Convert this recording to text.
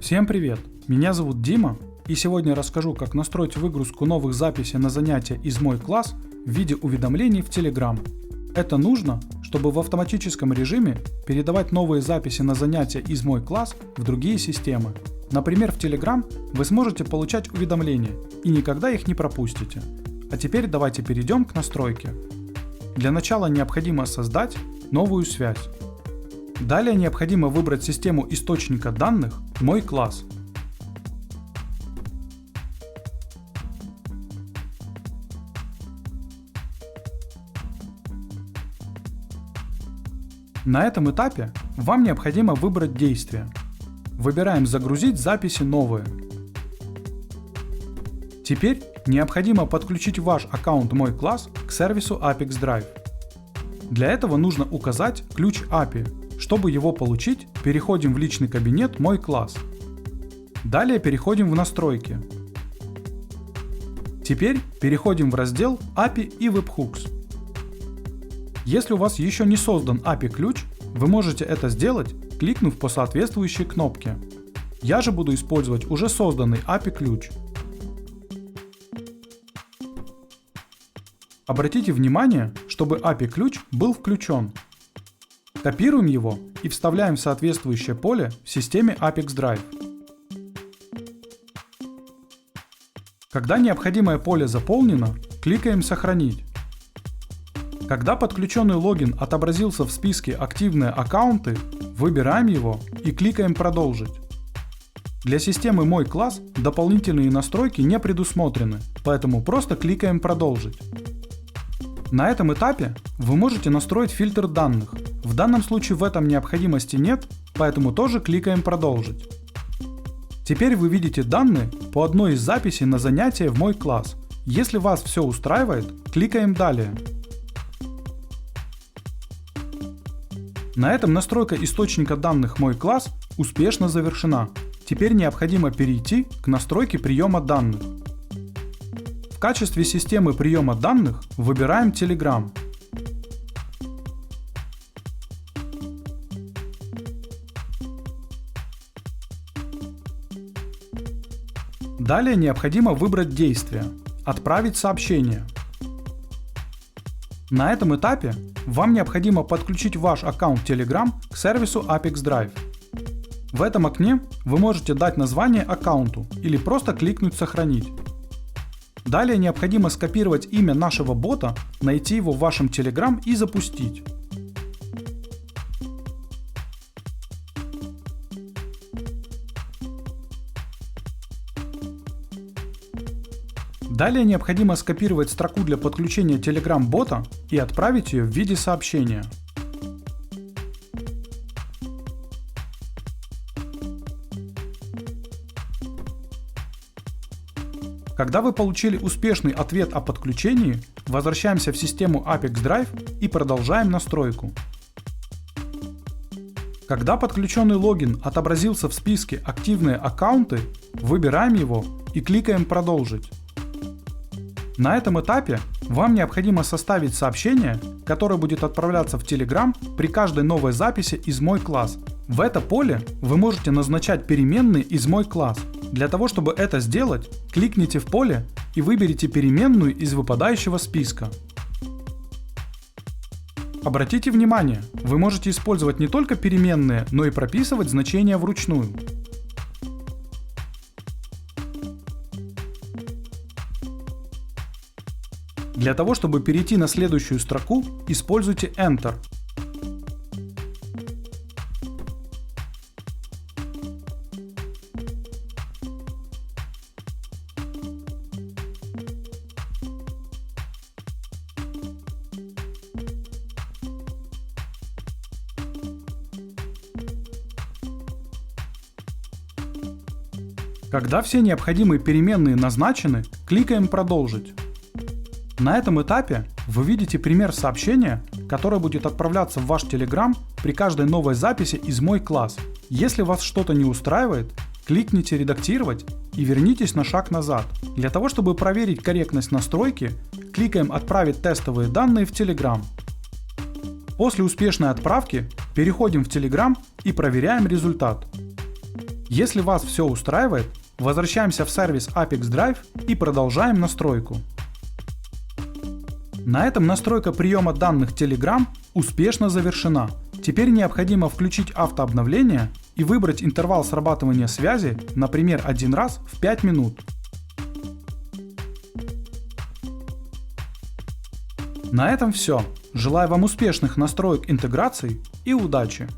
Всем привет! Меня зовут Дима, и сегодня расскажу, как настроить выгрузку новых записей на занятия из мой класс в виде уведомлений в Telegram. Это нужно, чтобы в автоматическом режиме передавать новые записи на занятия из мой класс в другие системы. Например, в Telegram вы сможете получать уведомления и никогда их не пропустите. А теперь давайте перейдем к настройке. Для начала необходимо создать новую связь. Далее необходимо выбрать систему источника данных «Мой класс». На этом этапе вам необходимо выбрать действие. Выбираем «Загрузить записи новые». Теперь необходимо подключить ваш аккаунт «Мой класс» к сервису Apex Drive. Для этого нужно указать ключ API. Чтобы его получить, переходим в личный кабинет «Мой класс». Далее переходим в настройки. Теперь переходим в раздел API и Webhooks. Если у вас еще не создан API-ключ, вы можете это сделать, кликнув по соответствующей кнопке. Я же буду использовать уже созданный API-ключ. Обратите внимание, чтобы API-ключ был включен. Копируем его и вставляем в соответствующее поле в системе Apex Drive. Когда необходимое поле заполнено, кликаем «Сохранить». Когда подключенный логин отобразился в списке «Активные аккаунты», выбираем его и кликаем «Продолжить». Для системы «Мой класс» дополнительные настройки не предусмотрены, поэтому просто кликаем «Продолжить». На этом этапе вы можете настроить фильтр данных. В данном случае в этом необходимости нет, поэтому тоже кликаем «Продолжить». Теперь вы видите данные по одной из записей на занятие в «Мой класс». Если вас все устраивает, кликаем «Далее». На этом настройка источника данных «Мой класс» успешно завершена. Теперь необходимо перейти к настройке приема данных. В качестве системы приема данных выбираем Telegram. Далее необходимо выбрать действие «Отправить сообщение». На этом этапе вам необходимо подключить ваш аккаунт Telegram к сервису Apex Drive. В этом окне вы можете дать название аккаунту или просто кликнуть «Сохранить». Далее необходимо скопировать имя нашего бота, найти его в вашем Telegram и запустить. Далее необходимо скопировать строку для подключения Telegram бота и отправить ее в виде сообщения. Когда вы получили успешный ответ о подключении, возвращаемся в систему Apex Drive и продолжаем настройку. Когда подключенный логин отобразился в списке «Активные аккаунты», выбираем его и кликаем «Продолжить». На этом этапе вам необходимо составить сообщение, которое будет отправляться в Telegram при каждой новой записи из «Мой класс». В это поле вы можете назначать переменные из «Мой класс». Для того, чтобы это сделать, кликните в поле и выберите переменную из выпадающего списка. Обратите внимание, вы можете использовать не только переменные, но и прописывать значения вручную. Для того, чтобы перейти на следующую строку, используйте Enter. Когда все необходимые переменные назначены, кликаем «Продолжить». На этом этапе вы видите пример сообщения, которое будет отправляться в ваш Telegram при каждой новой записи из «Мой класс». Если вас что-то не устраивает, кликните «Редактировать» и вернитесь на шаг назад. Для того, чтобы проверить корректность настройки, кликаем «Отправить тестовые данные в Telegram». После успешной отправки переходим в Telegram и проверяем результат. Если вас все устраивает, возвращаемся в сервис Apex Drive и продолжаем настройку. На этом настройка приема данных Telegram успешно завершена. Теперь необходимо включить автообновление и выбрать интервал срабатывания связи, например, 1 раз в 5 минут. На этом все. Желаю вам успешных настроек интеграций и удачи!